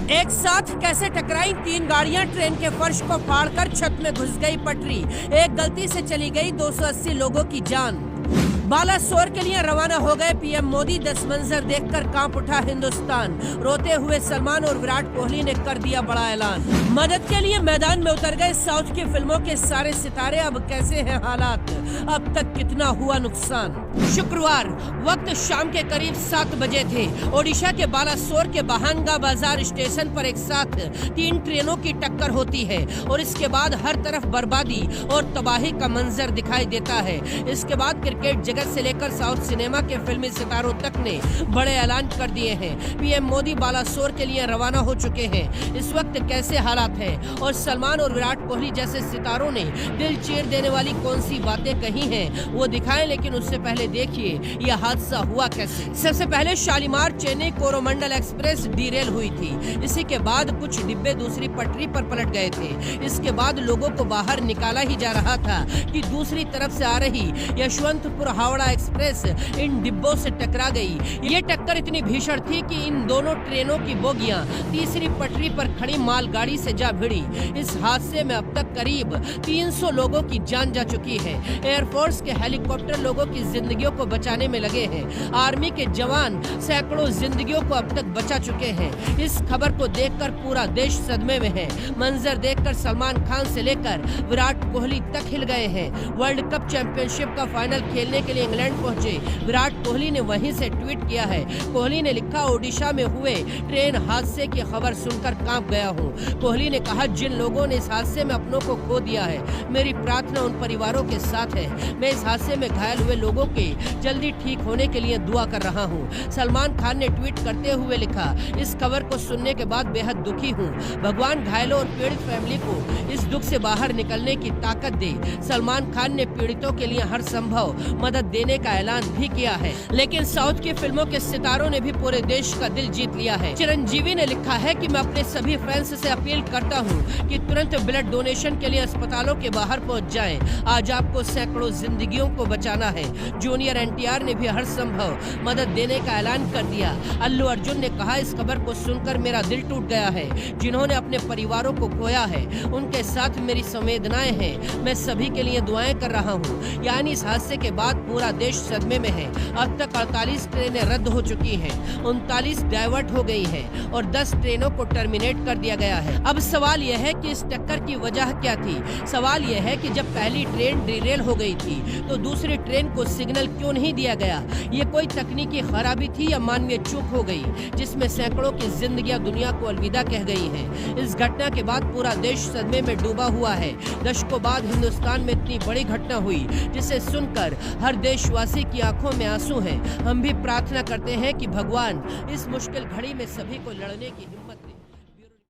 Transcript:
एक साथ कैसे टकराई तीन गाड़ियां, ट्रेन के फर्श को फाड़कर छत में घुस गई पटरी। एक गलती से चली गई 280 लोगों की जान। बालासोर के लिए रवाना हो गए पीएम मोदी। 10 मंजर देखकर कांप उठा हिंदुस्तान। रोते हुए सलमान और विराट कोहली ने कर दिया बड़ा ऐलान। मदद के लिए मैदान में उतर गए साउथ की फिल्मों के सारे सितारे। अब कैसे हैं हालात, अब तक कितना हुआ नुकसान। शुक्रवार वक्त शाम के करीब 7 बजे थे। ओडिशा के बालासोर के बहानगा बाजार स्टेशन पर एक साथ 3 ट्रेनों की टक्कर होती है और इसके बाद हर तरफ बर्बादी और तबाही का मंजर दिखाई देता है। इसके बाद क्रिकेट जगत से लेकर साउथ सिनेमा के फिल्मी सितारों तक ने बड़े ऐलान कर दिए हैं। पीएम मोदी बालासोर के लिए रवाना हो चुके हैं। इस वक्त कैसे हालात हैं और सलमान और विराट कोहली जैसे सितारों ने दिल चीर देने वाली कौन सी बातें कही हैं वो दिखाएं, लेकिन उससे पहले देखिए यह हादसा हुआ कैसे। सबसे पहले शालीमार चेन्नई कोरोमंडल एक्सप्रेस डिरेल हुई थी। इसी के बाद कुछ डिब्बे दूसरी पटरी पर पलट गए थे। इसके बाद लोगों को बाहर निकाला ही जा रहा था कि दूसरी तरफ से आ रही यशवंतपुर हावड़ा एक्सप्रेस इन डिब्बों से टकरा गई। ये टक्कर इतनी भीषण थी कि इन दोनों ट्रेनों की बोगियां तीसरी पटरी पर खड़ी मालगाड़ी से जा भिड़ी। इस हादसे में अब तक करीब 300 लोगों की जान जा चुकी है। एयरफोर्स के हेलीकॉप्टर लोगों की जिंदगियों को बचाने में लगे हैं। आर्मी के जवान सैकड़ों जिंदगियों को अब तक बचा चुके हैं। इस खबर को देखकर पूरा देश सदमे में है। मंजर देखकर सलमान खान से लेकर विराट कोहली तक हिल गए हैं। वर्ल्ड कप चैंपियनशिप का फाइनल खेलने के लिए इंग्लैंड पहुंचे विराट कोहली ने वहीं से ट्वीट किया है। कोहली ने लिखा, ओडिशा में हुए ट्रेन हादसे की खबर सुनकर कांप गया हूं। कोहली ने कहा, जिन लोगों ने इस हादसे में अपनों को खो दिया है, मेरी प्रार्थना उन परिवारों के साथ है। मैं इस हादसे में घायल हुए लोगों के जल्दी ठीक होने के लिए दुआ कर रहा हूं। सलमान खान ने ट्वीट करते हुए लिखा, इस खबर को सुनने के बाद बेहद दुखी हूं। भगवान घायलों और पीड़ित फैमिली को इस दुख से बाहर निकलने की ताकत दे। सलमान खान ने पीड़ितों के लिए हर संभव मदद देने का ऐलान भी किया है। लेकिन साउथ की फिल्मों के सितारों ने भी पूरे देश का दिल जीत लिया है। चिरंजीवी ने लिखा है कि मैं अपने सभी फैंस से अपील करता हूं कि तुरंत ब्लड डोनेशन के लिए अस्पतालों के बाहर पहुंच जाएं। आज आपको सैकड़ों जिंदगियों को बचाना है। जूनियर एनटीआर ने भी हर संभव मदद देने का ऐलान कर दिया। अल्लू अर्जुन ने कहा, इस खबर को सुनकर मेरा दिल टूट गया है। जिन्होंने अपने परिवारों को खोया है उनके साथ मेरी संवेदनाएं हैं। मैं सभी के लिए दुआएं कर रहा हूं। यानी इस हादसे के बाद पूरा देश सदमे में है। अब तक 48 ट्रेनें रद्द हो चुकी हैं, 39 डाइवर्ट हो गई हैं और 10 ट्रेनों को टर्मिनेट कर दिया गया है। अब सवाल यह है कि इस टक्कर की वजह क्या थी। सवाल यह है कि जब पहली ट्रेन डिरेल हो गई थी तो दूसरी ट्रेन को सिग्नल क्यों नहीं दिया गया। ये कोई तकनीकी खराबी थी या मानवीय चूक हो गई जिसमें सैकड़ों की जिंदगियां दुनिया को अलविदा कह गई हैं। इस घटना के बाद पूरा देश सदमे में डूबा हुआ है। दशकों बाद हिंदुस्तान में इतनी बड़ी घटना हुई जिसे सुनकर हर देशवासी की आंखों में आंसू हैं। हम भी प्रार्थना करते हैं कि भगवान इस मुश्किल घड़ी में सभी को लड़ने की